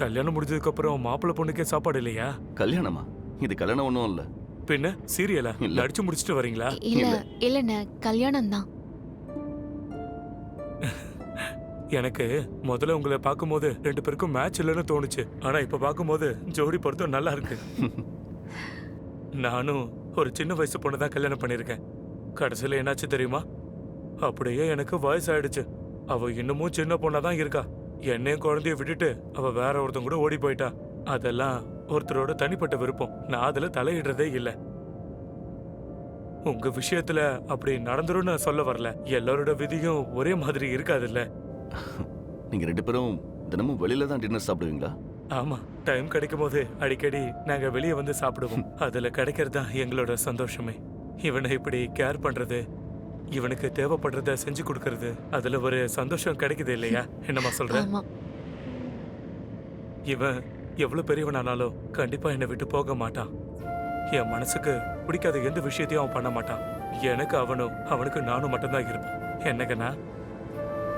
கல்யாணம் முடிஞ்சதுக்கு அப்புறம் மாப்பிள்ளை பொண்ணுக்கே சாப்பாடு இல்லையா? கல்யாணமா? இது கல்யாணம் ஒன்றும் இல்லை. பின்ன சீரியலா? இல்ல. நடிச்சு முடிச்சிட்டு வரீங்களா? இல்ல இல்ல. இல்லண்ணே, கல்யாணம் தான். எனக்கு முதல்ல உங்களை பார்க்கும்போது 2 பேருக்கும் மேட்ச் இல்லைன்னு தோணுச்சு. ஆனா இப்ப பார்க்கும்போது ஜோடி பொருத்தம் நல்லா இருக்கு. நானும் ஒரு சின்ன வயசு பொண்ணு தான் கல்யாணம் பண்ணிருக்கேன். கடைசியில என்னாச்சு தெரியுமா? அப்படியே எனக்கு வயசாயிடுச்சு. அவ இன்னமும் சின்ன பொண்ணா தான் இருக்கா. என்னையும் குழந்தைய விட்டுட்டு அவ வேற ஒருத்தன் கூட ஓடி போயிட்டா. அதெல்லாம் ஒருத்தரோட தனிப்பட்ட விருப்பம். நான் அதுல தலையிடுறதே இல்லை. உங்க விஷயத்துல அப்படி நடந்துரும்னு நான் சொல்ல வரல. எல்லாரோட விதியும் ஒரே மாதிரி இருக்காதுல்ல. நீங்க 2 பேரும் தினமும் வெளியில தான் டின்னர் சாப்பிடுவீங்களா? ஆமா, டைம் கிடைக்கும் போது அடிக்கடி நாங்க வெளியே வந்து சாப்பிடுவோம். அதுல கிடைக்கிறது தான் எங்களோட சந்தோஷமே. இவனை இப்படி கேர் பண்றது, இவனுக்கு தேவைப்படுறத செஞ்சு கொடுக்கறது, அதுல ஒரு சந்தோஷம் கிடைக்குது இல்லையா? என்னம்மா சொல்ற? ஆமா. இவன் எவ்வளவு பெரியவனானாலும் கண்டிப்பா என்னை விட்டு போக மாட்டான். என் மனசுக்கு பிடிக்காத எந்த விஷயத்தையும் அவன் பண்ண மாட்டான். எனக்கு அவனும் அவனுக்கு நானும் மட்டும்தான் இருப்போம். என்னக்கண்ணா?